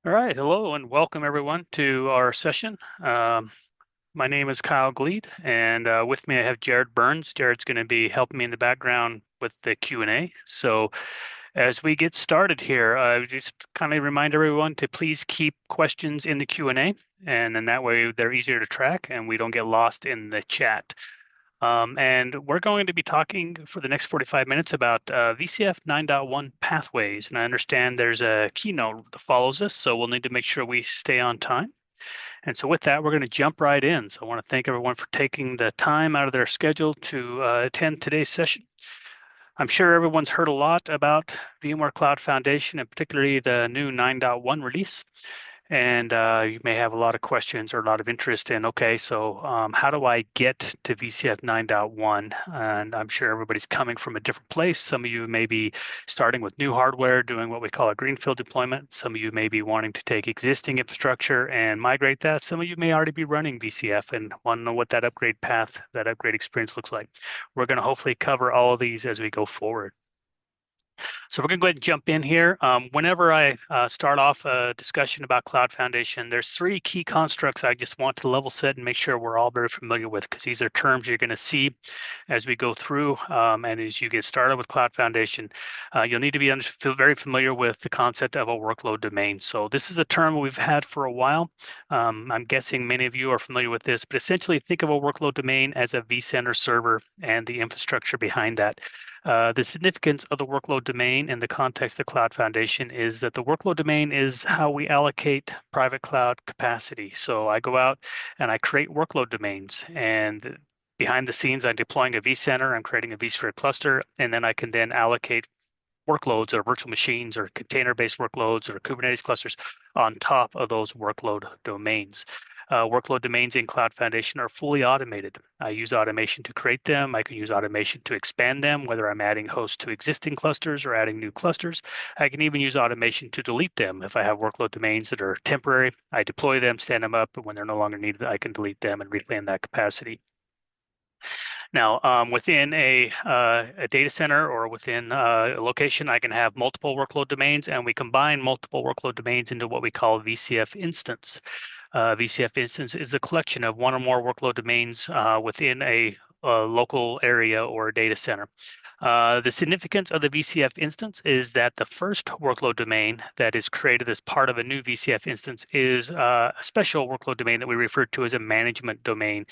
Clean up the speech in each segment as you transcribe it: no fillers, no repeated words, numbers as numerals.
All right, hello and welcome everyone to our session. My name is Kyle Gleed, and with me I have Jared Burns. Jared's going to be helping me in the background with the Q&A. So as we get started here, just kind of remind everyone to please keep questions in the Q&A, and then that way they're easier to track and we don't get lost in the chat. And we're going to be talking for the next 45 minutes about VCF 9.1 pathways. And I understand there's a keynote that follows this, so we'll need to make sure we stay on time. And so with that, we're going to jump right in. So I want to thank everyone for taking the time out of their schedule to attend today's session. I'm sure everyone's heard a lot about VMware Cloud Foundation and particularly the new 9.1 release. And you may have a lot of questions or a lot of interest in, okay, so how do I get to VCF 9.1? And I'm sure everybody's coming from a different place. Some of you may be starting with new hardware, doing what we call a greenfield deployment. Some of you may be wanting to take existing infrastructure and migrate that. Some of you may already be running VCF and want to know what that upgrade path, that upgrade experience looks like. We're going to hopefully cover all of these as we go forward. So we're going to go ahead and jump in here. Whenever I start off a discussion about Cloud Foundation, there's three key constructs I just want to level set and make sure we're all very familiar with, because these are terms you're going to see as we go through and as you get started with Cloud Foundation. You'll need to be very familiar with the concept of a workload domain. So this is a term we've had for a while. I'm guessing many of you are familiar with this, but essentially think of a workload domain as a vCenter server and the infrastructure behind that. The significance of the workload domain in the context of Cloud Foundation is that the workload domain is how we allocate private cloud capacity. So I go out and I create workload domains, and behind the scenes, I'm deploying a vCenter, I'm creating a vSphere cluster, and then I can then allocate workloads or virtual machines or container-based workloads or Kubernetes clusters on top of those workload domains. Workload domains in Cloud Foundation are fully automated. I use automation to create them. I can use automation to expand them, whether I'm adding hosts to existing clusters or adding new clusters. I can even use automation to delete them. If I have workload domains that are temporary, I deploy them, stand them up, and when they're no longer needed, I can delete them and reclaim that capacity. Now, within a data center or within a location, I can have multiple workload domains, and we combine multiple workload domains into what we call a VCF instance. VCF instance is a collection of one or more workload domains within a local area or a data center. The significance of the VCF instance is that the first workload domain that is created as part of a new VCF instance is a special workload domain that we refer to as a management domain.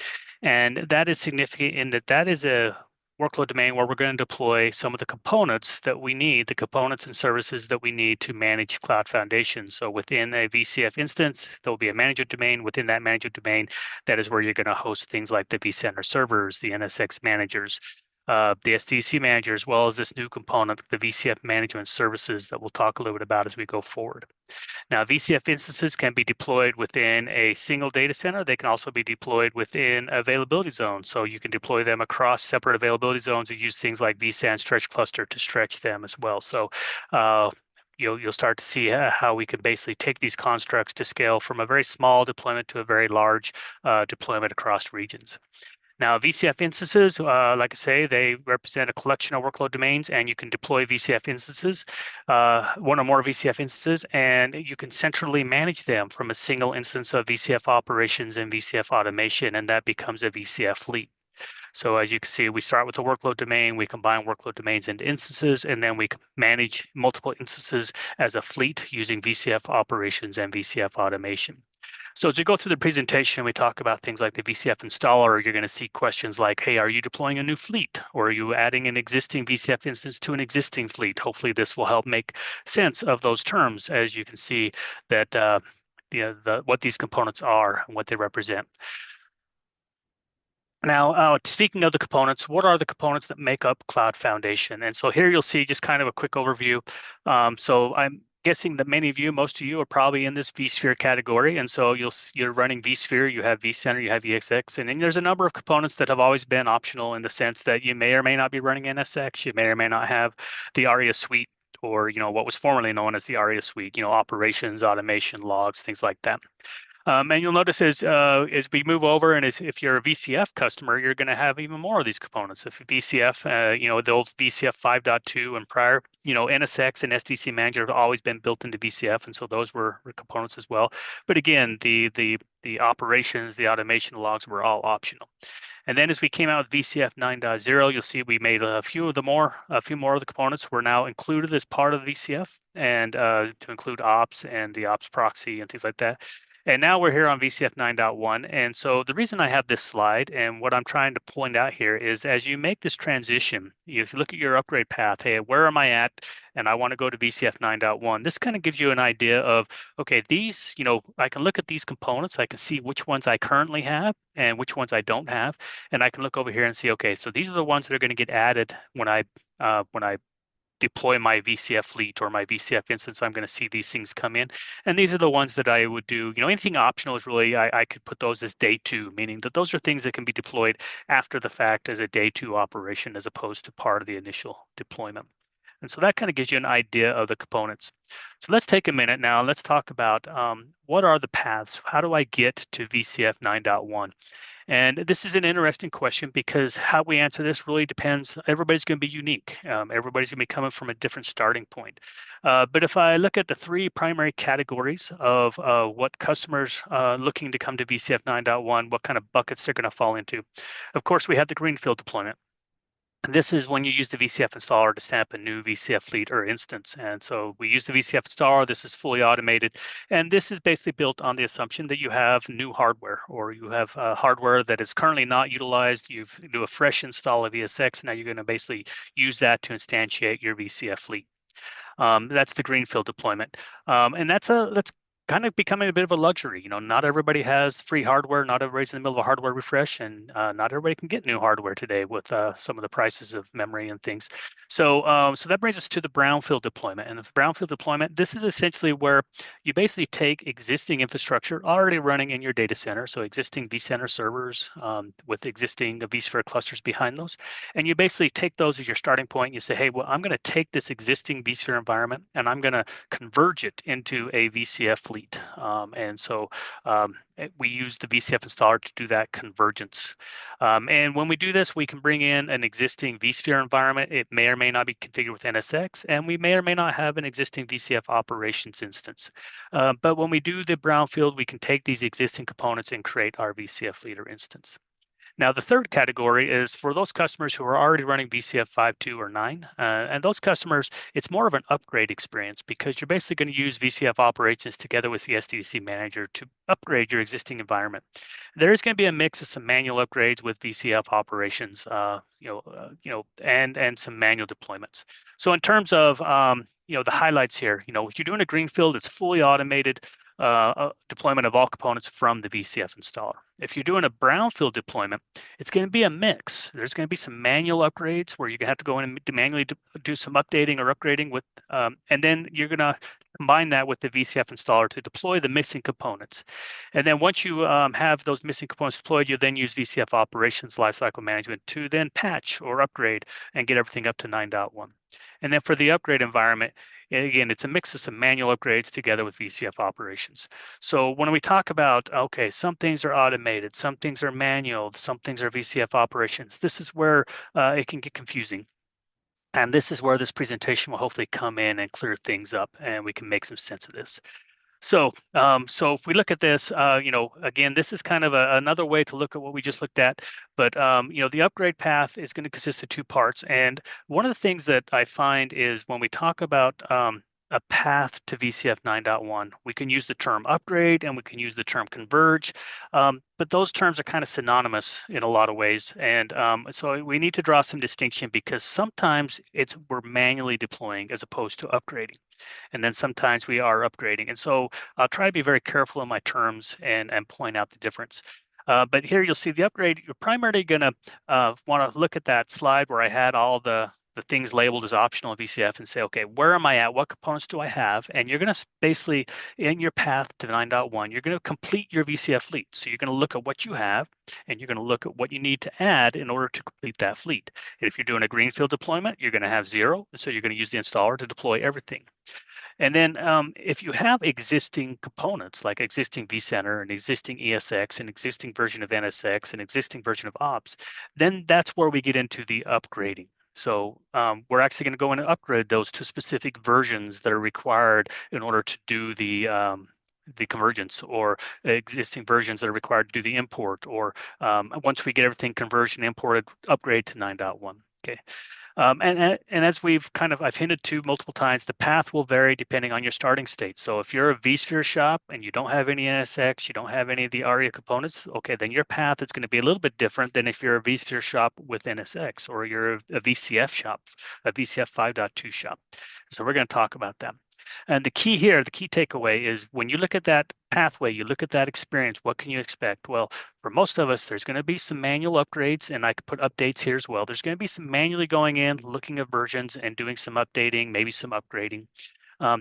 And that is significant in that that is a workload domain where we're going to deploy some of the components that we need, the components and services that we need to manage Cloud Foundation. So within a VCF instance, there will be a management domain. Within that management domain, that is where you're going to host things like the vCenter servers, the NSX managers, the SDC manager, as well as this new component, the VCF management services that we'll talk a little bit about as we go forward. Now, VCF instances can be deployed within a single data center. They can also be deployed within availability zones. So you can deploy them across separate availability zones and use things like vSAN stretch cluster to stretch them as well. So you'll start to see how we can basically take these constructs to scale from a very small deployment to a very large deployment across regions. Now, VCF instances, like I say, they represent a collection of workload domains, and you can deploy VCF instances, one or more VCF instances, and you can centrally manage them from a single instance of VCF operations and VCF automation, and that becomes a VCF fleet. So as you can see, we start with a workload domain, we combine workload domains into instances, and then we manage multiple instances as a fleet using VCF operations and VCF automation. So as you go through the presentation, we talk about things like the VCF installer. You're going to see questions like, hey, are you deploying a new fleet? Or are you adding an existing VCF instance to an existing fleet? Hopefully this will help make sense of those terms as you can see that what these components are and what they represent. Now, speaking of the components, what are the components that make up Cloud Foundation? And so here you'll see just kind of a quick overview. So I'm guessing that many of you, most of you, are probably in this vSphere category. And so you're running vSphere, you have vCenter, you have VXX, and then there's a number of components that have always been optional in the sense that you may or may not be running NSX, you may or may not have the ARIA suite, or what was formerly known as the ARIA suite, operations, automation, logs, things like that. And you'll notice as we move over, and if you're a VCF customer, you're going to have even more of these components. If VCF, the old VCF 5.2 and prior, NSX and SDC Manager have always been built into VCF, and so those were components as well. But again, the operations, the automation logs were all optional. And then as we came out with VCF 9.0, you'll see we made a few more of the components were now included as part of VCF, and to include ops and the ops proxy and things like that. And now we're here on VCF 9.1. And so the reason I have this slide and what I'm trying to point out here is as you make this transition, if you look at your upgrade path, hey, where am I at? And I want to go to VCF 9.1. This kind of gives you an idea of, okay, these, I can look at these components. I can see which ones I currently have and which ones I don't have. And I can look over here and see, okay, so these are the ones that are going to get added when I deploy my VCF fleet or my VCF instance. I'm going to see these things come in. And these are the ones that I would do. Anything optional is really, I could put those as day two, meaning that those are things that can be deployed after the fact as a day two operation as opposed to part of the initial deployment. And so that kind of gives you an idea of the components. So let's take a minute now and let's talk about what are the paths? How do I get to VCF 9.1? And this is an interesting question because how we answer this really depends. Everybody's going to be unique. Everybody's going to be coming from a different starting point. But if I look at the three primary categories of what customers looking to come to VCF 9.1, what kind of buckets they're going to fall into. Of course, we have the greenfield deployment. And this is when you use the VCF installer to stand up a new VCF fleet or instance. And so we use the VCF installer. This is fully automated. And this is basically built on the assumption that you have new hardware or you have hardware that is currently not utilized. You do a fresh install of ESX. And now you're going to basically use that to instantiate your VCF fleet. That's the greenfield deployment. And that's kind of becoming a bit of a luxury. Not everybody has free hardware. Not everybody's in the middle of a hardware refresh, and not everybody can get new hardware today with some of the prices of memory and things. So that brings us to the brownfield deployment. And the brownfield deployment, this is essentially where you basically take existing infrastructure already running in your data center, so existing vCenter servers with existing vSphere clusters behind those, and you basically take those as your starting point. And you say, hey, well, I'm going to take this existing vSphere environment and I'm going to converge it into a VCF fleet. And so we use the VCF installer to do that convergence. And when we do this, we can bring in an existing vSphere environment. It may or may not be configured with NSX, and we may or may not have an existing VCF operations instance. But when we do the brownfield, we can take these existing components and create our VCF leader instance. Now, the third category is for those customers who are already running VCF 5.2 or 9. And those customers, it's more of an upgrade experience because you're basically going to use VCF operations together with the SDC manager to upgrade your existing environment. There is going to be a mix of some manual upgrades with VCF operations, and some manual deployments. So in terms of the highlights here, if you're doing a greenfield, it's fully automated. Deployment of all components from the VCF installer. If you're doing a brownfield deployment, it's going to be a mix. There's going to be some manual upgrades where you're going to have to go in and manually do some updating or upgrading with, and then you're going to combine that with the VCF installer to deploy the missing components. And then once you have those missing components deployed, you then use VCF operations lifecycle management to then patch or upgrade and get everything up to 9.1. And then for the upgrade environment, again, it's a mix of some manual upgrades together with VCF operations. So when we talk about, okay, some things are automated, some things are manual, some things are VCF operations, this is where it can get confusing. And this is where this presentation will hopefully come in and clear things up and we can make some sense of this. So if we look at this, again, this is kind of another way to look at what we just looked at. But, the upgrade path is going to consist of two parts. And one of the things that I find is when we talk about a path to VCF 9.1, we can use the term upgrade and we can use the term converge. But those terms are kind of synonymous in a lot of ways. And so we need to draw some distinction because sometimes we're manually deploying as opposed to upgrading. And then sometimes we are upgrading. And so I'll try to be very careful in my terms and point out the difference. But here you'll see the upgrade. You're primarily going to want to look at that slide where I had all the things labeled as optional VCF and say, okay, where am I at? What components do I have? And you're going to basically, in your path to 9.1, you're going to complete your VCF fleet. So you're going to look at what you have, and you're going to look at what you need to add in order to complete that fleet. And if you're doing a greenfield deployment, you're going to have 0. And so you're going to use the installer to deploy everything. And then if you have existing components like existing vCenter, an existing ESX, an existing version of NSX, an existing version of Ops, then that's where we get into the upgrading. So we're actually going to go in and upgrade those to specific versions that are required in order to do the convergence, or existing versions that are required to do the import, or once we get everything conversion imported, upgrade to 9.1. Okay. And as I've hinted to multiple times, the path will vary depending on your starting state. So if you're a vSphere shop and you don't have any NSX, you don't have any of the ARIA components, okay, then your path is going to be a little bit different than if you're a vSphere shop with NSX, or you're a VCF shop, a VCF 5.2 shop. So we're going to talk about that. And the key here, the key takeaway is when you look at that pathway, you look at that experience, what can you expect? Well, for most of us, there's going to be some manual upgrades, and I could put updates here as well. There's going to be some manually going in, looking at versions and doing some updating, maybe some upgrading.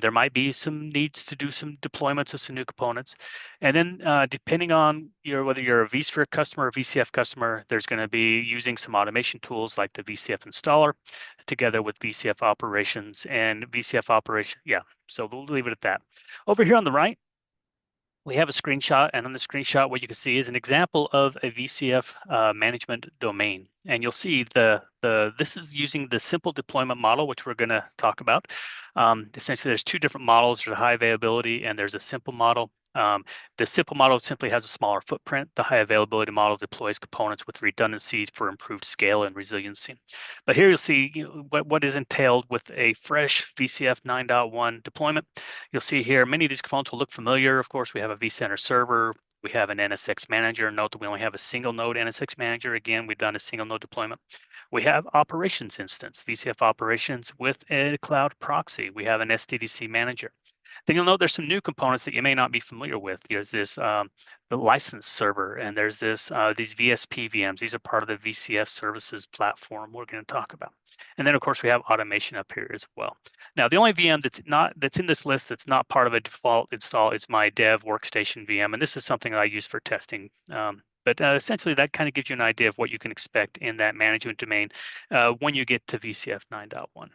There might be some needs to do some deployments of some new components. And then depending on whether you're a vSphere customer or VCF customer, there's going to be using some automation tools like the VCF installer together with VCF operations and VCF operation. Yeah, so we'll leave it at that. Over here on the right, we have a screenshot, and on the screenshot, what you can see is an example of a VCF management domain. And you'll see this is using the simple deployment model, which we're going to talk about. Essentially, there's two different models. There's a high availability, and there's a simple model. The simple model simply has a smaller footprint. The high availability model deploys components with redundancy for improved scale and resiliency. But here you'll see what is entailed with a fresh VCF 9.1 deployment. You'll see here many of these components will look familiar. Of course, we have a vCenter server. We have an NSX manager. Note that we only have a single node NSX manager. Again, we've done a single node deployment. We have operations instance, VCF operations with a cloud proxy. We have an SDDC manager. Then you'll note there's some new components that you may not be familiar with. There's this the license server, and there's these VSP VMs. These are part of the VCF services platform we're going to talk about. And then of course we have automation up here as well. Now the only VM that's in this list that's not part of a default install is my dev workstation VM, and this is something that I use for testing. But essentially that kind of gives you an idea of what you can expect in that management domain when you get to VCF 9.1.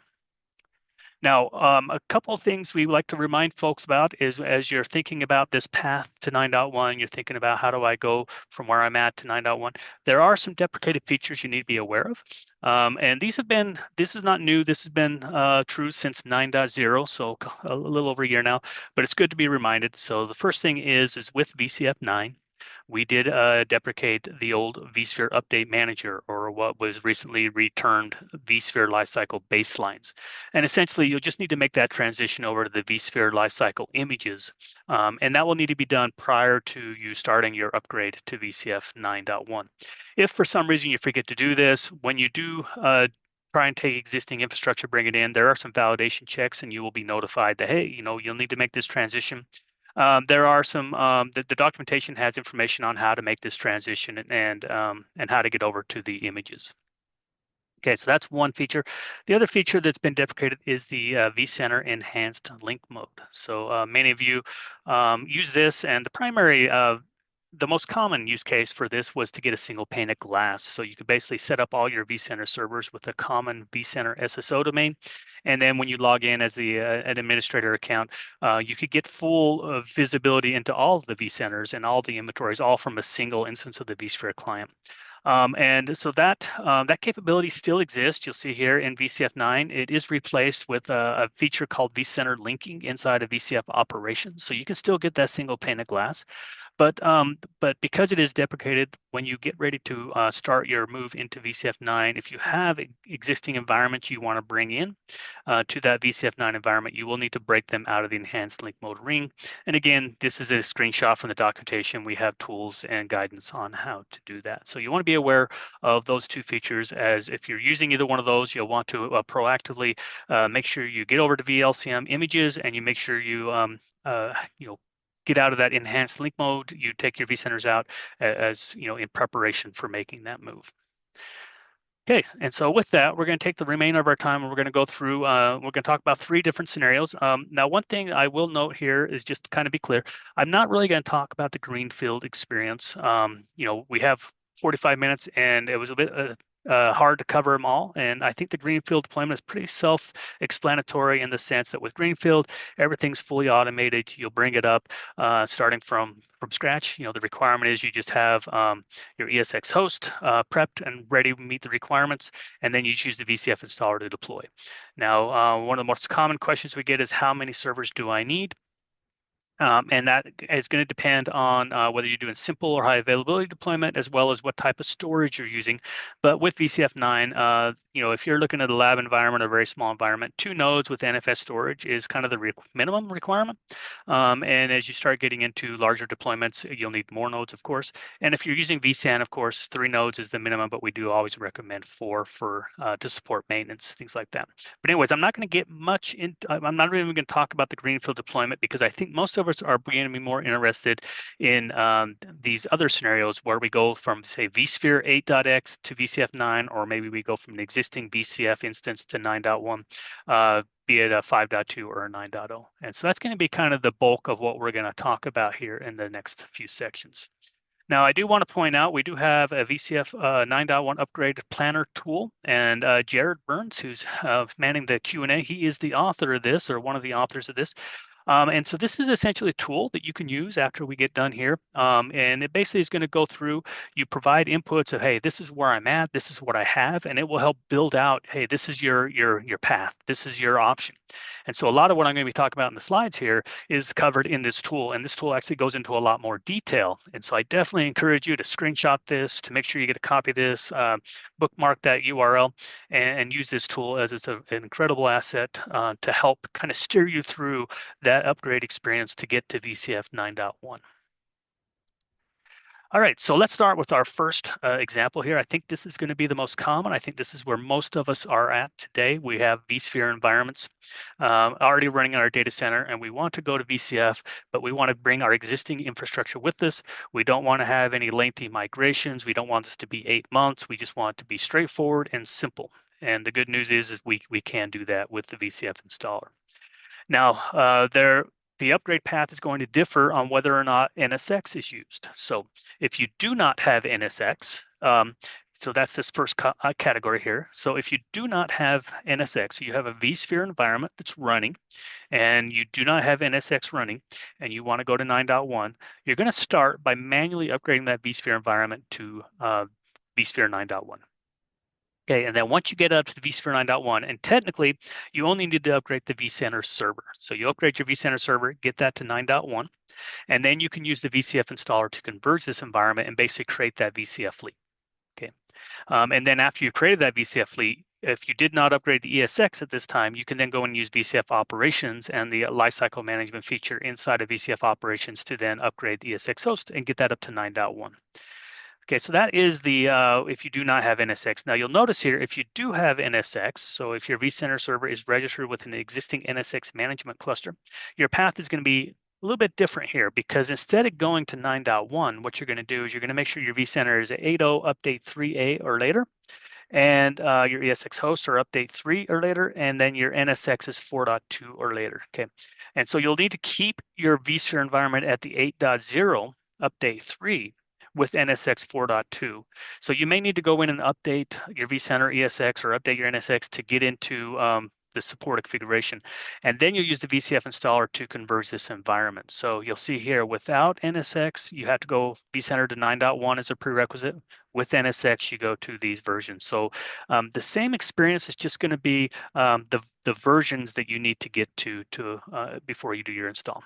Now, a couple of things we like to remind folks about is as you're thinking about this path to 9.1, you're thinking about how do I go from where I'm at to 9.1, there are some deprecated features you need to be aware of. And this is not new, this has been true since 9.0, so a little over a year now, but it's good to be reminded. So the first thing is with VCF 9, we did deprecate the old vSphere Update Manager, or what was recently returned vSphere Lifecycle Baselines. And essentially, you'll just need to make that transition over to the vSphere Lifecycle Images. And that will need to be done prior to you starting your upgrade to VCF 9.1. If for some reason you forget to do this, when you do try and take existing infrastructure, bring it in, there are some validation checks, and you will be notified that, hey, you'll need to make this transition. There are some the documentation has information on how to make this transition and how to get over to the images. Okay, so that's one feature. The other feature that's been deprecated is the vCenter enhanced link mode. So many of you use this, and the most common use case for this was to get a single pane of glass. So you could basically set up all your vCenter servers with a common vCenter SSO domain. And then when you log in as an administrator account, you could get full visibility into all of the vCenters and all the inventories, all from a single instance of the vSphere client. And so that capability still exists. You'll see here in VCF 9, it is replaced with a feature called vCenter linking inside of VCF operations. So you can still get that single pane of glass. But because it is deprecated, when you get ready to start your move into VCF 9, if you have existing environments you want to bring in to that VCF 9 environment, you will need to break them out of the enhanced link mode ring. And again, this is a screenshot from the documentation. We have tools and guidance on how to do that. So you want to be aware of those two features, as if you're using either one of those, you'll want to proactively make sure you get over to VLCM images, and you make sure you get out of that enhanced link mode. You take your vCenters out as in preparation for making that move. Okay, and so with that, we're going to take the remainder of our time and we're going to go through, we're going to talk about 3 different scenarios. Now, one thing I will note here is just to kind of be clear, I'm not really going to talk about the greenfield experience. We have 45 minutes, and it was a bit hard to cover them all. And I think the Greenfield deployment is pretty self-explanatory in the sense that with Greenfield, everything's fully automated. You'll bring it up starting from scratch. The requirement is you just have your ESX host prepped and ready to meet the requirements, and then you choose the VCF installer to deploy. Now, one of the most common questions we get is how many servers do I need? And that is going to depend on whether you're doing simple or high availability deployment, as well as what type of storage you're using. But with VCF 9, if you're looking at a lab environment or a very small environment, 2 nodes with NFS storage is kind of the minimum requirement. And as you start getting into larger deployments, you'll need more nodes, of course. And if you're using vSAN, of course, 3 nodes is the minimum, but we do always recommend 4 to support maintenance, things like that. But anyways, I'm not going to get much into, I'm not even going to talk about the Greenfield deployment because I think most of us are going to be more interested in these other scenarios where we go from, say, vSphere 8.x to VCF 9, or maybe we go from an existing VCF instance to 9.1, be it a 5.2 or a 9.0. And so that's going to be kind of the bulk of what we're going to talk about here in the next few sections. Now, I do want to point out we do have a VCF 9.1 upgrade planner tool, and Jared Burns, who's manning the Q&A, he is the author of this, or one of the authors of this. And so this is essentially a tool that you can use after we get done here. And it basically is going to go through, you provide inputs of, hey, this is where I'm at, this is what I have, and it will help build out, hey, this is your path, this is your option. And so a lot of what I'm going to be talking about in the slides here is covered in this tool, and this tool actually goes into a lot more detail. And so I definitely encourage you to screenshot this, to make sure you get a copy of this, bookmark that URL, and use this tool, as it's an incredible asset to help kind of steer you through that upgrade experience to get to VCF 9.1. All right, so let's start with our first example here. I think this is going to be the most common. I think this is where most of us are at today. We have vSphere environments already running in our data center, and we want to go to VCF, but we want to bring our existing infrastructure with us. We don't want to have any lengthy migrations. We don't want this to be 8 months. We just want it to be straightforward and simple. And the good news is we can do that with the VCF installer. Now, the upgrade path is going to differ on whether or not NSX is used. So if you do not have NSX, so that's this first category here. So if you do not have NSX, you have a vSphere environment that's running, and you do not have NSX running, and you want to go to 9.1, you're going to start by manually upgrading that vSphere environment to vSphere 9.1. Okay, and then once you get up to the vSphere 9.1, and technically you only need to upgrade the vCenter server. So you upgrade your vCenter server, get that to 9.1, and then you can use the VCF installer to converge this environment and basically create that VCF fleet. Okay, and then after you've created that VCF fleet, if you did not upgrade the ESX at this time, you can then go and use VCF operations and the lifecycle management feature inside of VCF operations to then upgrade the ESX host and get that up to 9.1. Okay, so that is the if you do not have NSX. Now you'll notice here, if you do have NSX, so if your vCenter server is registered with an existing NSX management cluster, your path is going to be a little bit different here, because instead of going to 9.1, what you're going to do is you're going to make sure your vCenter is at 8.0 update 3A or later, and your ESX host or update 3 or later, and then your NSX is 4.2 or later. Okay, and so you'll need to keep your vSphere environment at the 8.0 update 3 with NSX 4.2. So you may need to go in and update your vCenter ESX or update your NSX to get into the support configuration. And then you'll use the VCF installer to converge this environment. So you'll see here, without NSX, you have to go vCenter to 9.1 as a prerequisite. With NSX, you go to these versions. So the same experience is just going to be the versions that you need to get to before you do your install.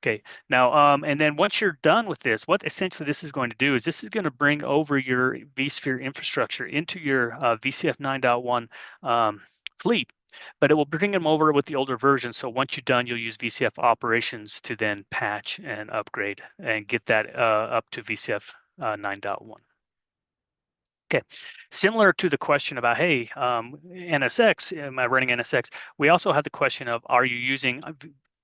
Okay, now, and then once you're done with this, what essentially this is going to do is this is going to bring over your vSphere infrastructure into your VCF 9.1 fleet, but it will bring them over with the older version. So once you're done, you'll use VCF operations to then patch and upgrade and get that up to VCF 9.1. Okay, similar to the question about, hey, NSX, am I running NSX? We also have the question of, are you using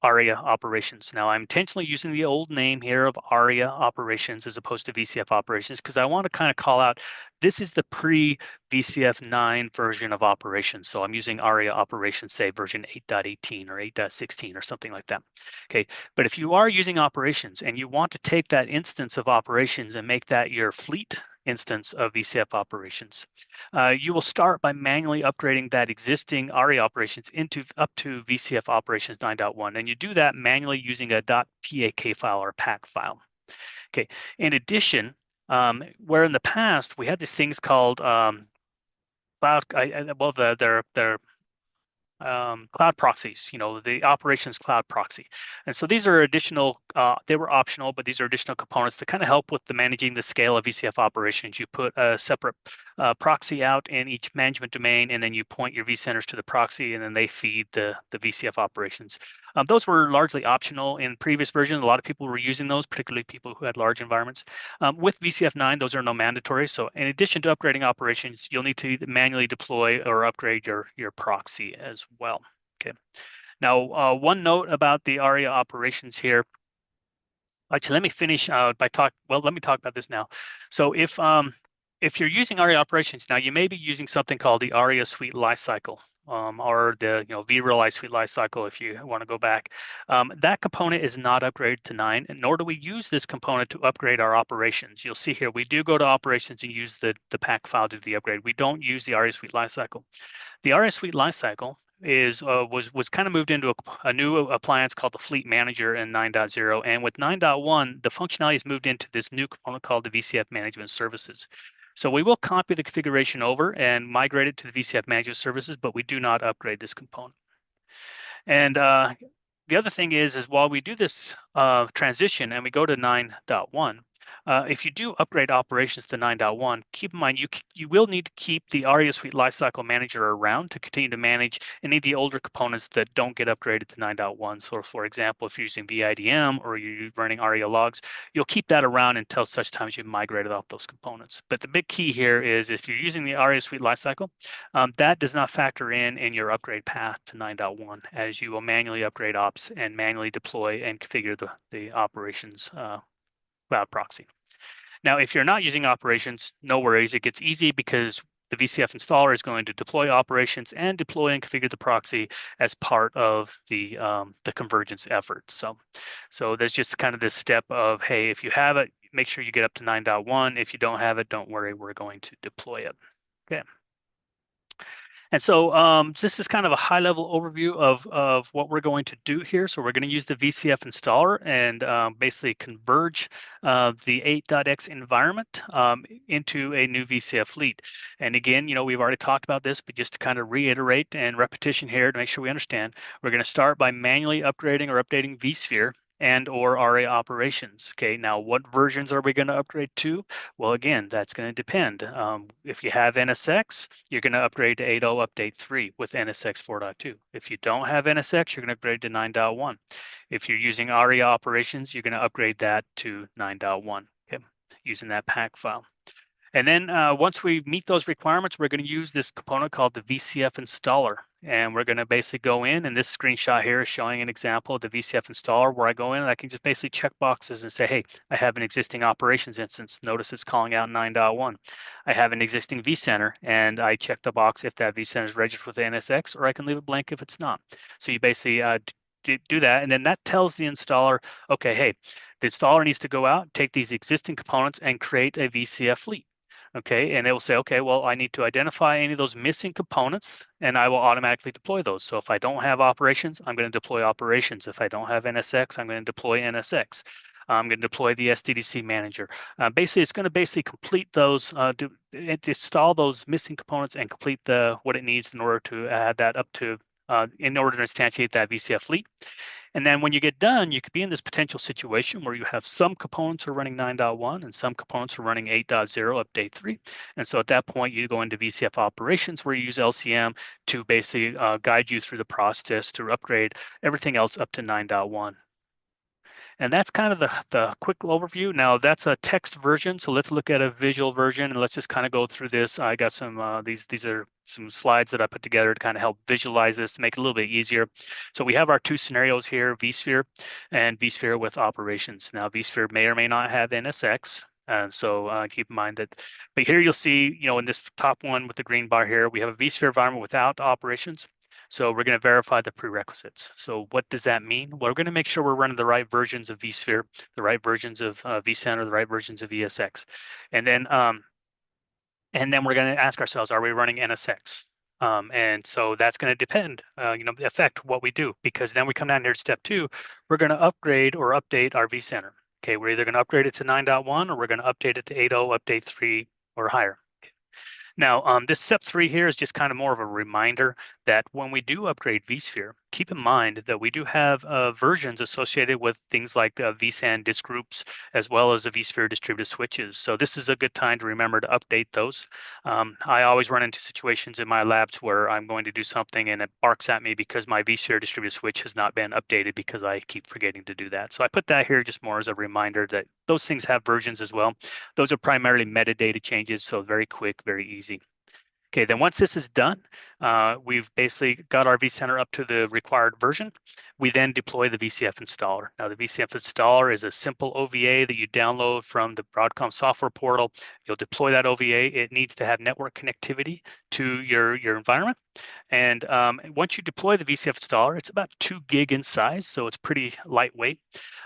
ARIA operations? Now, I'm intentionally using the old name here of ARIA operations as opposed to VCF operations, because I want to kind of call out, this is the pre-VCF 9 version of operations. So I'm using ARIA operations, say version 8.18 or 8.16 or something like that. Okay, but if you are using operations and you want to take that instance of operations and make that your fleet, instance of VCF operations. You will start by manually upgrading that existing ARIA operations up to VCF operations 9.1, and you do that manually using a .pak file or pack file. Okay. In addition, where in the past we had these things called cloud, well, they're cloud proxies, the operations cloud proxy. And so these are additional, they were optional, but these are additional components to kind of help with the managing the scale of VCF operations. You put a separate proxy out in each management domain, and then you point your vCenters to the proxy, and then they feed the VCF operations. Those were largely optional in previous versions. A lot of people were using those, particularly people who had large environments. With VCF 9, those are no mandatory. So in addition to upgrading operations, you'll need to manually deploy or upgrade your proxy as well. Okay. Now, one note about the ARIA operations here. Actually, let me finish let me talk about this now. So if you're using ARIA operations now, you may be using something called the ARIA Suite Lifecycle, or the vRealize Suite Lifecycle if you want to go back. That component is not upgraded to 9, and nor do we use this component to upgrade our operations. You'll see here we do go to operations and use the pack file to do the upgrade. We don't use the ARIA Suite Lifecycle. The ARIA Suite Lifecycle was kind of moved into a new appliance called the Fleet Manager in 9.0, and with 9.1, the functionality is moved into this new component called the VCF Management Services. So we will copy the configuration over and migrate it to the VCF Management Services, but we do not upgrade this component. And the other thing is while we do this transition and we go to 9.1, if you do upgrade operations to 9.1, keep in mind you will need to keep the ARIA Suite Lifecycle Manager around to continue to manage any of the older components that don't get upgraded to 9.1. So for example, if you're using VIDM or you're running ARIA logs, you'll keep that around until such time as you've migrated off those components. But the big key here is if you're using the ARIA Suite Lifecycle, that does not factor in your upgrade path to 9.1, as you will manually upgrade ops and manually deploy and configure the operations cloud proxy. Now, if you're not using operations, no worries. It gets easy because the VCF installer is going to deploy operations and deploy and configure the proxy as part of the convergence effort. So there's just kind of this step of, hey, if you have it, make sure you get up to 9.1. If you don't have it, don't worry, we're going to deploy it. Okay. And so this is kind of a high-level overview of what we're going to do here. So we're going to use the VCF installer and basically converge the 8.x environment into a new VCF fleet. And again, we've already talked about this, but just to kind of reiterate and repetition here to make sure we understand, we're going to start by manually upgrading or updating vSphere and or ARIA operations. Okay, now what versions are we going to upgrade to? Well, again, that's going to depend. If you have NSX, you're going to upgrade to 8.0 Update 3 with NSX 4.2. If you don't have NSX, you're going to upgrade to 9.1. If you're using ARIA operations, you're going to upgrade that to 9.1, okay, using that pack file. And then once we meet those requirements, we're going to use this component called the VCF installer. And we're going to basically go in, and this screenshot here is showing an example of the VCF installer where I go in and I can just basically check boxes and say, hey, I have an existing operations instance. Notice it's calling out 9.1. I have an existing vCenter, and I check the box if that vCenter is registered with NSX, or I can leave it blank if it's not. So you basically do that, and then that tells the installer, okay, hey, the installer needs to go out, take these existing components, and create a VCF fleet. Okay, and it will say, okay, well, I need to identify any of those missing components, and I will automatically deploy those. So if I don't have operations, I'm going to deploy operations. If I don't have NSX, I'm going to deploy NSX. I'm going to deploy the SDDC manager. Basically, it's going to complete those, install those missing components and complete what it needs in order to add that up to, in order to instantiate that VCF fleet. And then when you get done, you could be in this potential situation where you have some components are running 9.1 and some components are running 8.0 Update 3. And so at that point, you go into VCF operations where you use LCM to basically guide you through the process to upgrade everything else up to 9.1. And that's kind of the quick overview. Now that's a text version, so let's look at a visual version and let's just kind of go through this. I got some, these are some slides that I put together to kind of help visualize this to make it a little bit easier. So we have our two scenarios here, vSphere and vSphere with operations. Now vSphere may or may not have NSX. And so keep in mind that, but here you'll see, in this top one with the green bar here, we have a vSphere environment without operations. So we're going to verify the prerequisites. So what does that mean? Well, we're going to make sure we're running the right versions of vSphere, the right versions of vCenter, the right versions of ESX. And then And then we're going to ask ourselves, are we running NSX? And so that's going to depend, affect what we do, because then we come down here to step 2, we're going to upgrade or update our vCenter. Okay, we're either going to upgrade it to 9.1 or we're going to update it to 8.0, update 3 or higher. Now, this step 3 here is just kind of more of a reminder that when we do upgrade vSphere, keep in mind that we do have versions associated with things like vSAN disk groups, as well as the vSphere distributed switches. So this is a good time to remember to update those. I always run into situations in my labs where I'm going to do something and it barks at me because my vSphere distributed switch has not been updated because I keep forgetting to do that. So I put that here just more as a reminder that those things have versions as well. Those are primarily metadata changes, so very quick, very easy. Okay, then once this is done, we've basically got our vCenter up to the required version. We then deploy the VCF installer. Now, the VCF installer is a simple OVA that you download from the Broadcom software portal. You'll deploy that OVA. It needs to have network connectivity to your environment. And once you deploy the VCF installer, it's about 2 gig in size, so it's pretty lightweight.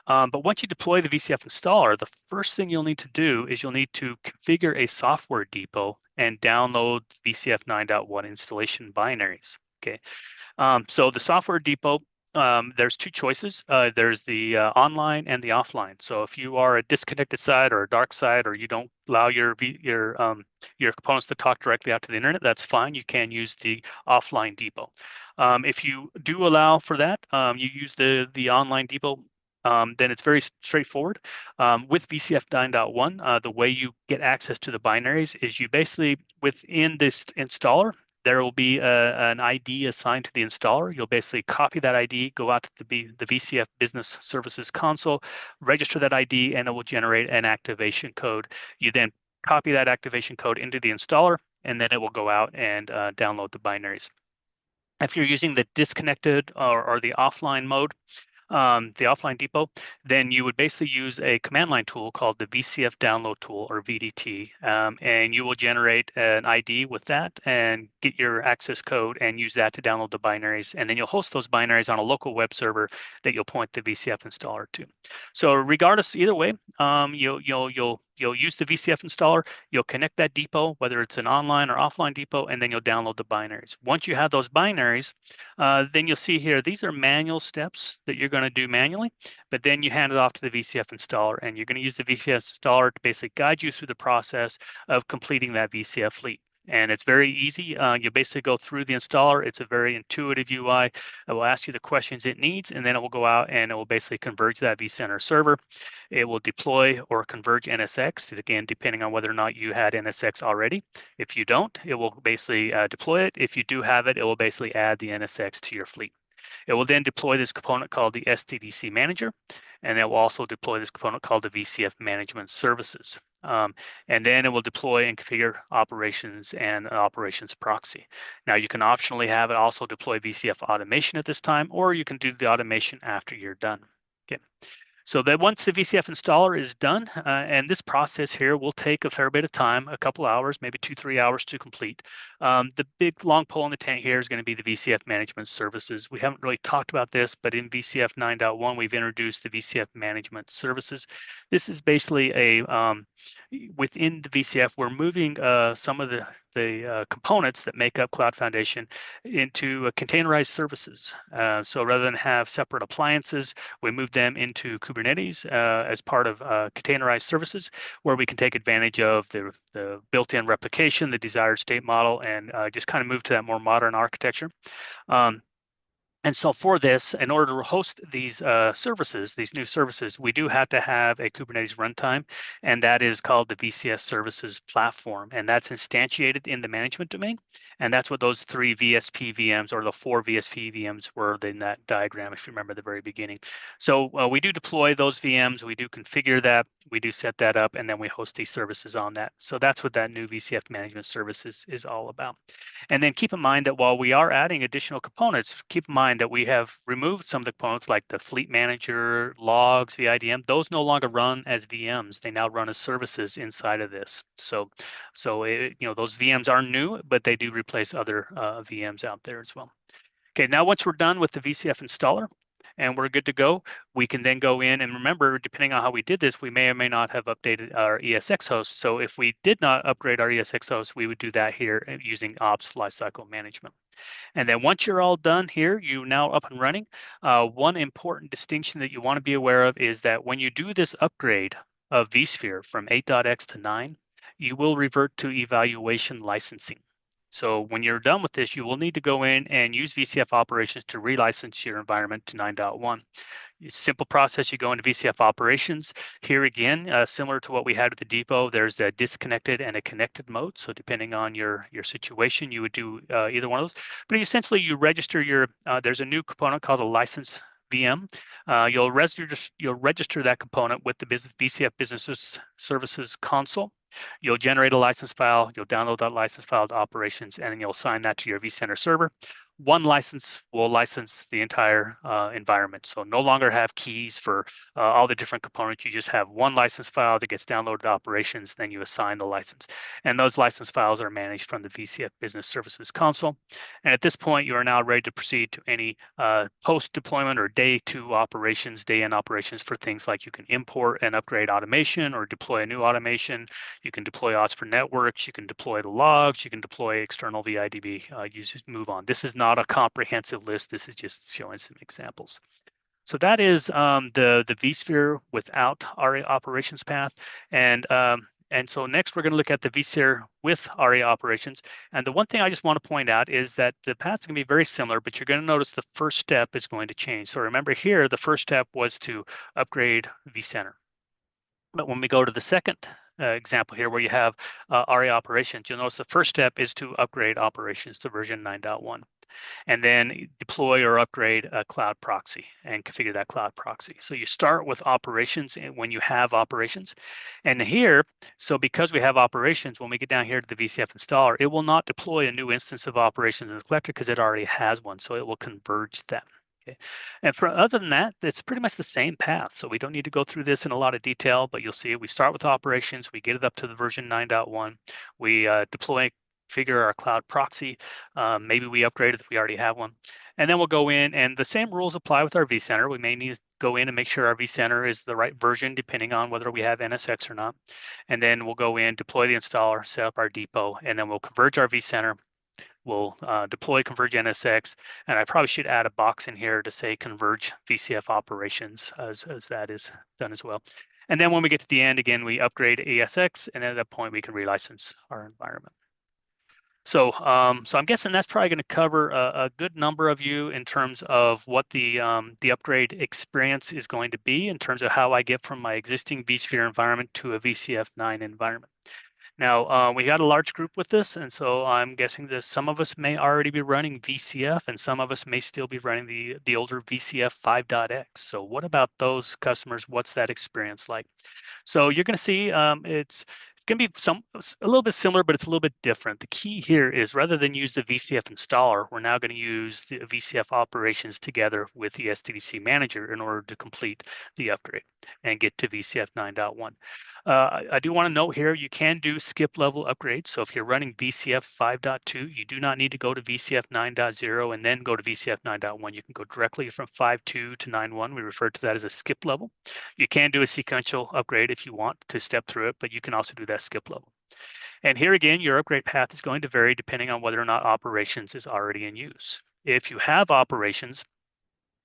But once you deploy the VCF installer, the first thing you'll need to do is you'll need to configure a software depot and download VCF 9.1 installation binaries. Okay, so the software depot, there's 2 choices. There's the online and the offline. So if you are a disconnected site or a dark site, or you don't allow your components to talk directly out to the internet, that's fine. You can use the offline depot. If you do allow for that, you use the online depot. Then it's very straightforward. With VCF 9.1, the way you get access to the binaries is you basically, within this installer, there will be an ID assigned to the installer. You'll basically copy that ID, go out to the VCF Business Services console, register that ID, and it will generate an activation code. You then copy that activation code into the installer, and then it will go out and download the binaries. If you're using the disconnected or the offline mode, the offline depot, then you would basically use a command line tool called the VCF download tool, or VDT, and you will generate an ID with that and get your access code and use that to download the binaries. And then you'll host those binaries on a local web server that you'll point the VCF installer to. So regardless, either way, you'll use the VCF installer, you'll connect that depot, whether it's an online or offline depot, and then you'll download the binaries. Once you have those binaries, then you'll see here, these are manual steps that you're going to do manually, but then you hand it off to the VCF installer, and you're going to use the VCF installer to basically guide you through the process of completing that VCF fleet. And it's very easy. You basically go through the installer. It's a very intuitive UI. It will ask you the questions it needs, and then it will go out and it will basically converge that vCenter server. It will deploy or converge NSX, again, depending on whether or not you had NSX already. If you don't, it will basically deploy it. If you do have it, it will basically add the NSX to your fleet. It will then deploy this component called the SDDC Manager, and it will also deploy this component called the VCF Management Services. And then it will deploy and configure operations and operations proxy. Now, you can optionally have it also deploy VCF automation at this time, or you can do the automation after you're done. Okay. So that once the VCF installer is done, and this process here will take a fair bit of time, a couple hours, maybe 2-3 hours to complete. The big long pole in the tent here is going to be the VCF management services. We haven't really talked about this, but in VCF 9.1, we've introduced the VCF management services. This is basically within the VCF, we're moving some of the components that make up Cloud Foundation into containerized services. So rather than have separate appliances, we move them into Kubernetes as part of containerized services, where we can take advantage of the built-in replication, the desired state model, and just kind of move to that more modern architecture. And so for this, in order to host these services, these new services, we do have to have a Kubernetes runtime, and that is called the VCS Services Platform, and that's instantiated in the management domain. And that's what those 3 VSP VMs, or the 4 VSP VMs, were in that diagram, if you remember the very beginning. So we do deploy those VMs, we do configure that, we do set that up, and then we host these services on that. So that's what that new VCF management services is all about. And then keep in mind that while we are adding additional components, keep in mind that we have removed some of the components like the fleet manager, logs, VIDM. Those no longer run as VMs. They now run as services inside of this. So those VMs are new, but they do replace other VMs out there as well. Okay, now once we're done with the VCF installer, and we're good to go. We can then go in and remember, depending on how we did this, we may or may not have updated our ESX host. So if we did not upgrade our ESX host, we would do that here using ops lifecycle management. And then once you're all done here, you now up and running. One important distinction that you want to be aware of is that when you do this upgrade of vSphere from 8.x to 9, you will revert to evaluation licensing. So when you're done with this, you will need to go in and use VCF operations to relicense your environment to 9.1. Simple process, you go into VCF operations. Here again, similar to what we had at the depot, there's a disconnected and a connected mode. So depending on your situation, you would do either one of those. But essentially, you register your, there's a new component called a license VM. You'll register that component with the VCF Business Services console. You'll generate a license file, you'll download that license file to operations, and then you'll assign that to your vCenter server. One license will license the entire environment. So no longer have keys for all the different components. You just have one license file that gets downloaded to operations, then you assign the license. And those license files are managed from the VCF Business Services console. And at this point, you are now ready to proceed to any post-deployment or day in operations for things like you can import and upgrade automation or deploy a new automation. You can deploy odds for networks. You can deploy the logs. You can deploy external VIDB. You just move on. This is not a comprehensive list. This is just showing some examples. So that is the vSphere without ARIA operations path. And so next we're going to look at the vSphere with ARIA operations. And the one thing I just want to point out is that the path is going to be very similar, but you're going to notice the first step is going to change. So remember here, the first step was to upgrade vCenter. But when we go to the second example here where you have ARIA operations, you'll notice the first step is to upgrade operations to version 9.1 and then deploy or upgrade a cloud proxy and configure that cloud proxy. So you start with operations when you have operations. And here, so because we have operations, when we get down here to the VCF installer, it will not deploy a new instance of operations in the collector because it already has one. So it will converge them. Okay. And for other than that, it's pretty much the same path. So we don't need to go through this in a lot of detail, but you'll see we start with operations, we get it up to the version 9.1, we deploy, configure our cloud proxy. Maybe we upgrade it if we already have one. And then we'll go in and the same rules apply with our vCenter. We may need to go in and make sure our vCenter is the right version depending on whether we have NSX or not. And then we'll go in, deploy the installer, set up our depot, and then we'll converge our vCenter. We'll deploy Converge NSX, and I probably should add a box in here to say Converge VCF operations as that is done as well. And then when we get to the end, again, we upgrade ESX, and at that point, we can relicense our environment. So I'm guessing that's probably going to cover a good number of you in terms of what the upgrade experience is going to be in terms of how I get from my existing vSphere environment to a VCF 9 environment. Now, we got a large group with this, and so I'm guessing that some of us may already be running VCF, and some of us may still be running the older VCF 5.x. So what about those customers? What's that experience like? So you're going to see it's going to be a little bit similar, but it's a little bit different. The key here is rather than use the VCF installer, we're now going to use the VCF operations together with the SDDC manager in order to complete the upgrade and get to VCF 9.1. I do want to note here, you can do skip level upgrades. So if you're running VCF 5.2, you do not need to go to VCF 9.0 and then go to VCF 9.1. You can go directly from 5.2 to 9.1. We refer to that as a skip level. You can do a sequential upgrade if you want to step through it, but you can also do that skip level. And here again, your upgrade path is going to vary depending on whether or not operations is already in use. If you have operations,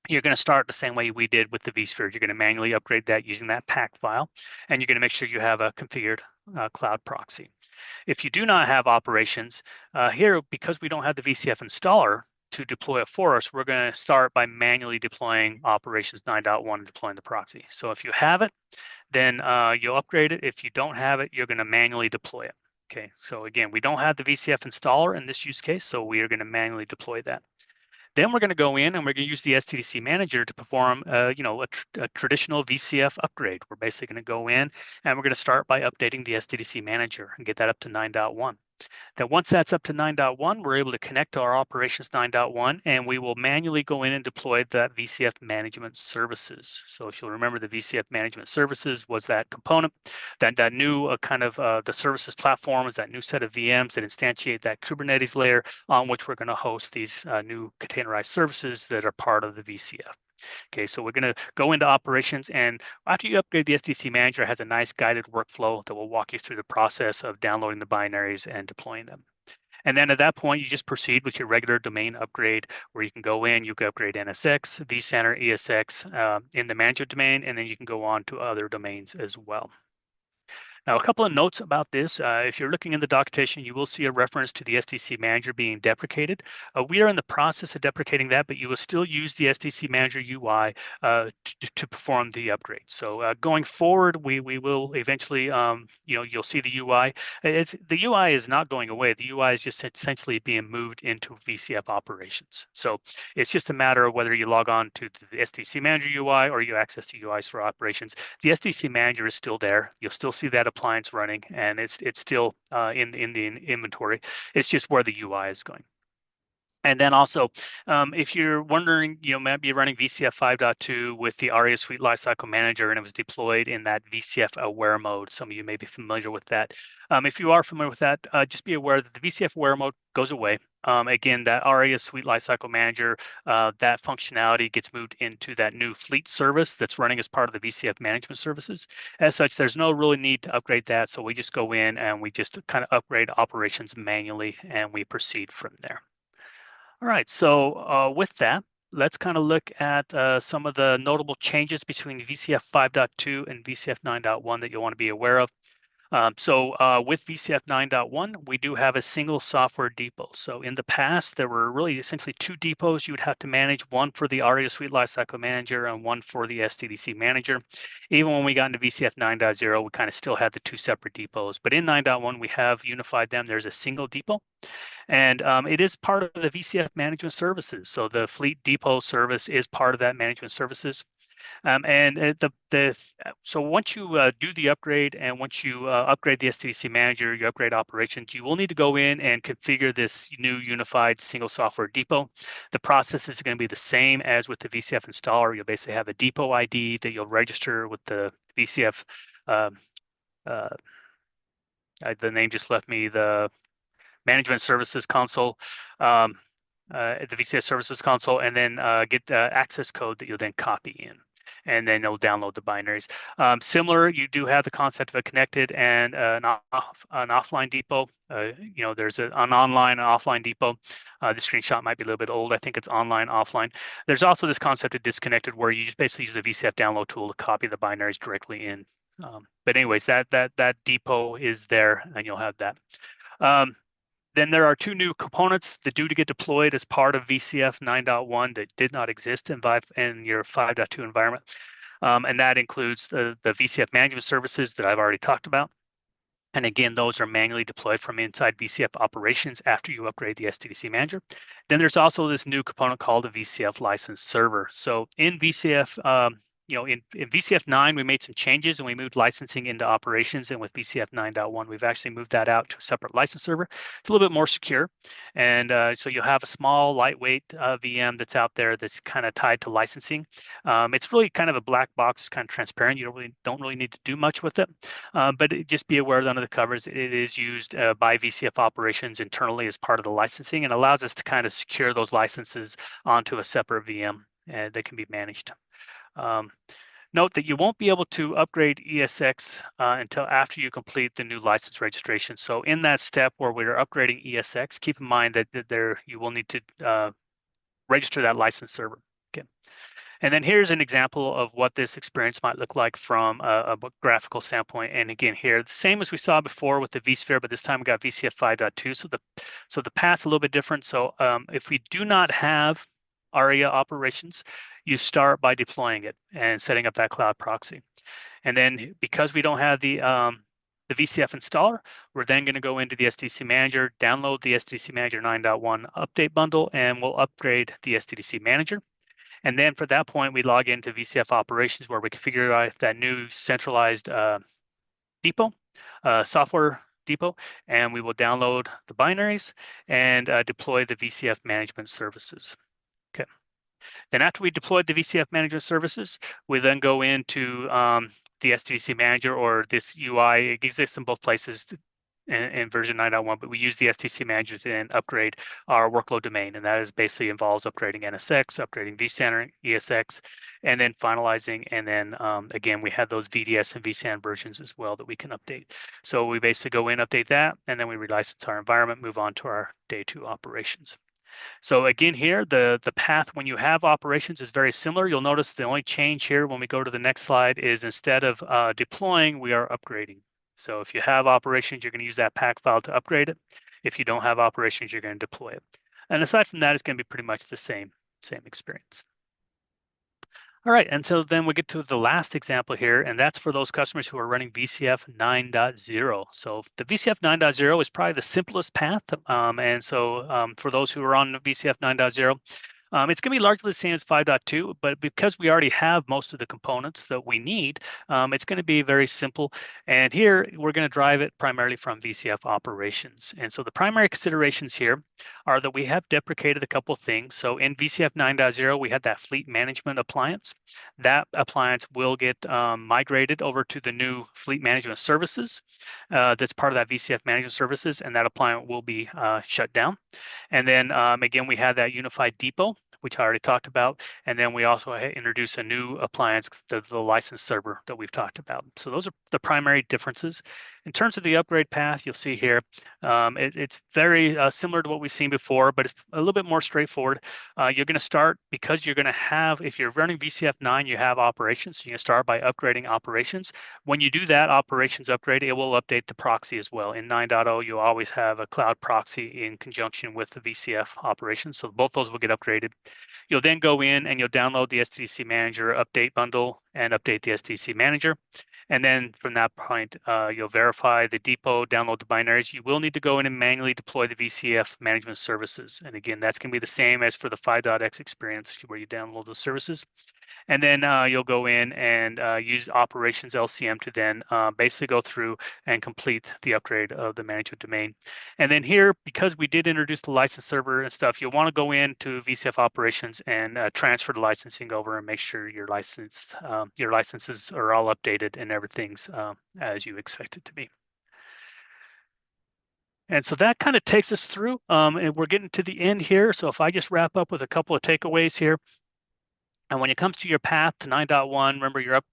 you're going to start the same way we did with the vSphere. You're going to manually upgrade that using that pack file, and you're going to make sure you have a configured cloud proxy. If you do not have operations, here, because we don't have the VCF installer to deploy it for us, we're going to start by manually deploying operations 9.1 and deploying the proxy. So if you have it, then you'll upgrade it. If you don't have it, you're going to manually deploy it. Okay, so again, we don't have the VCF installer in this use case, so we are going to manually deploy that. Then we're going to go in and we're going to use the SDDC manager to perform, a traditional VCF upgrade. We're basically going to go in and we're going to start by updating the SDDC manager and get that up to 9.1. Then once that's up to 9.1, we're able to connect to our operations 9.1, and we will manually go in and deploy that VCF management services. So if you'll remember, the VCF management services was that component, that new the services platform is that new set of VMs that instantiate that Kubernetes layer on which we're going to host these new containerized services that are part of the VCF. Okay, so we're going to go into operations, and after you upgrade, the SDC manager has a nice guided workflow that will walk you through the process of downloading the binaries and deploying them. And then at that point, you just proceed with your regular domain upgrade, where you can go in, you can upgrade NSX, vCenter, ESX in the manager domain, and then you can go on to other domains as well. Now, a couple of notes about this. If you're looking in the documentation, you will see a reference to the SDC Manager being deprecated. We are in the process of deprecating that, but you will still use the SDC Manager UI to perform the upgrade. So going forward, we will eventually, you'll see the UI. The UI is not going away. The UI is just essentially being moved into VCF operations. So it's just a matter of whether you log on to the SDC Manager UI or you access the UIs for operations. The SDC Manager is still there. You'll still see that appliance running, and it's still in the inventory. It's just where the UI is going. And then also, if you're wondering, maybe you're running VCF 5.2 with the ARIA Suite Lifecycle Manager, and it was deployed in that VCF aware mode. Some of you may be familiar with that. If you are familiar with that, just be aware that the VCF aware mode goes away. Again, that ARIA Suite Lifecycle Manager, that functionality gets moved into that new fleet service that's running as part of the VCF management services. As such, there's no really need to upgrade that. So we just go in and we just kind of upgrade operations manually, and we proceed from there. All right, so with that, let's kind of look at some of the notable changes between VCF 5.2 and VCF 9.1 that you'll want to be aware of. With VCF 9.1, we do have a single software depot. So in the past, there were really essentially two depots you would have to manage, one for the ARIA Suite Lifecycle Manager and one for the SDDC Manager. Even when we got into VCF 9.0, we kind of still had the two separate depots. But in 9.1, we have unified them. There's a single depot. And it is part of the VCF management services. So the fleet depot service is part of that management services. So once you do the upgrade, and once you upgrade the SDDC Manager, you upgrade operations, you will need to go in and configure this new unified single software depot. The process is going to be the same as with the VCF installer. You'll basically have a depot ID that you'll register with the VCF. The name just left me. The Management Services Console, the VCS Services Console, and then get the access code that you'll then copy in, and then it'll download the binaries. Similar, you do have the concept of a connected and an offline depot. There's an online and offline depot. The screenshot might be a little bit old. I think it's online, offline. There's also this concept of disconnected, where you just basically use the VCF download tool to copy the binaries directly in. But anyways, that depot is there, and you'll have that. Then there are two new components that due to get deployed as part of VCF 9.1 that did not exist in your 5.2 environment. And that includes the VCF management services that I've already talked about. And again, those are manually deployed from inside VCF operations after you upgrade the SDDC Manager. Then there's also this new component called the VCF license server. So in VCF, in VCF 9, we made some changes and we moved licensing into operations. And with VCF 9.1, we've actually moved that out to a separate license server. It's a little bit more secure. And so you'll have a small, lightweight VM that's out there that's kind of tied to licensing. It's really kind of a black box. It's kind of transparent. You don't really need to do much with it. But just be aware that under the covers, it is used by VCF operations internally as part of the licensing, and allows us to kind of secure those licenses onto a separate VM that can be managed. Note that you won't be able to upgrade ESX until after you complete the new license registration. So in that step where we're upgrading ESX, keep in mind that you will need to register that license server. Okay. And then here's an example of what this experience might look like from a graphical standpoint. And again, here, the same as we saw before with the vSphere, but this time we got VCF 5.2. So the path's a little bit different. So if we do not have ARIA operations, you start by deploying it and setting up that cloud proxy. And then because we don't have the VCF installer, we're then going to go into the SDDC Manager, download the SDDC Manager 9.1 update bundle, and we'll upgrade the SDDC Manager. And then for that point, we log into VCF operations, where we can figure out that new centralized depot, software depot, and we will download the binaries and deploy the VCF management services. Okay. Then after we deployed the VCF management services, we then go into the SDDC Manager, or this UI. It exists in both places. in version 9.1, but we use the SDC manager to then upgrade our workload domain, and that is basically involves upgrading NSX, upgrading vCenter, ESX, and then finalizing. And then again, we have those VDS and vSAN versions as well that we can update. So we basically go in, update that, and then we relicense our environment, move on to our day 2 operations. So again here, the path when you have operations is very similar. You'll notice the only change here when we go to the next slide is instead of deploying, we are upgrading. So if you have operations, you're going to use that pack file to upgrade it. If you don't have operations, you're going to deploy it. And aside from that, it's going to be pretty much the same experience. All right, and so then we get to the last example here, and that's for those customers who are running VCF 9.0. So the VCF 9.0 is probably the simplest path, and so for those who are on VCF 9.0, it's going to be largely the same as 5.2, but because we already have most of the components that we need, it's going to be very simple. And here, we're going to drive it primarily from VCF operations. And so the primary considerations here are that we have deprecated a couple of things. So in VCF 9.0, we had that fleet management appliance. That appliance will get migrated over to the new fleet management services. That's part of that VCF management services, and that appliance will be shut down. And then again, we had that unified depot, which I already talked about. And then we also introduced a new appliance, the license server that we've talked about. So those are the primary differences. In terms of the upgrade path, you'll see here, it's very similar to what we've seen before, but it's a little bit more straightforward. You're going to start, because you're going to have, if you're running VCF 9, you have operations. So you're going to start by upgrading operations. When you do that operations upgrade, it will update the proxy as well. In 9.0, you always have a cloud proxy in conjunction with the VCF operations. So both those will get upgraded. You'll then go in and you'll download the SDC Manager update bundle and update the SDC Manager. And then from that point, you'll verify the depot, download the binaries. You will need to go in and manually deploy the VCF management services. And again, that's going to be the same as for the 5.x experience where you download those services. And then you'll go in and use operations LCM to then basically go through and complete the upgrade of the management domain. And then here, because we did introduce the license server and stuff, you'll want to go into VCF operations and transfer the licensing over and make sure your licenses are all updated and everything's as you expect it to be. And so that kind of takes us through, and we're getting to the end here. So if I just wrap up with a couple of takeaways here. And when it comes to your path to 9.1, remember you're up,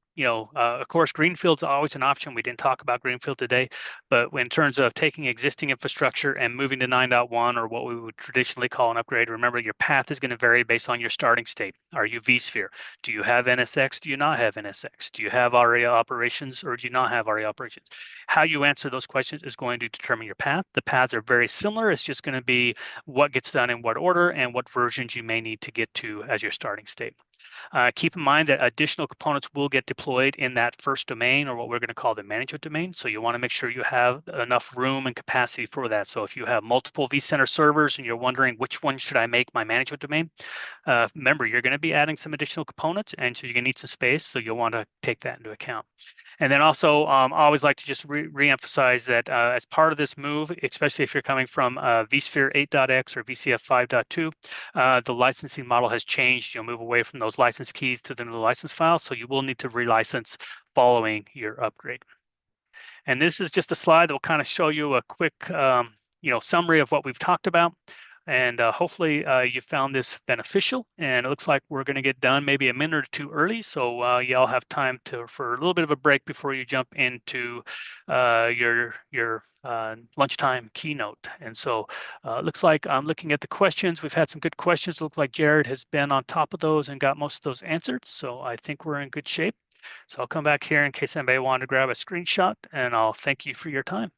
of course, Greenfield's always an option. We didn't talk about Greenfield today, but in terms of taking existing infrastructure and moving to 9.1, or what we would traditionally call an upgrade, remember your path is going to vary based on your starting state. Are you vSphere? Do you have NSX? Do you not have NSX? Do you have ARIA operations or do you not have ARIA operations? How you answer those questions is going to determine your path. The paths are very similar. It's just going to be what gets done in what order and what versions you may need to get to as your starting state. Keep in mind that additional components will get deployed in that first domain, or what we're going to call the management domain. So you want to make sure you have enough room and capacity for that. So if you have multiple vCenter servers and you're wondering which one should I make my management domain, remember you're going to be adding some additional components, and so you're going to need some space. So you'll want to take that into account. And then also, I always like to just re-emphasize that as part of this move, especially if you're coming from vSphere 8.x or VCF 5.2, the licensing model has changed. You'll move away from those license keys to the new license file, so you will need to relicense following your upgrade. And this is just a slide that will kind of show you a quick summary of what we've talked about. And hopefully you found this beneficial, and it looks like we're going to get done maybe a minute or two early, so y'all have time for a little bit of a break before you jump into your lunchtime keynote. And so looks like I'm looking at the questions. We've had some good questions. Looks like Jared has been on top of those and got most of those answered, so I think we're in good shape. So I'll come back here in case anybody wanted to grab a screenshot, and I'll thank you for your time.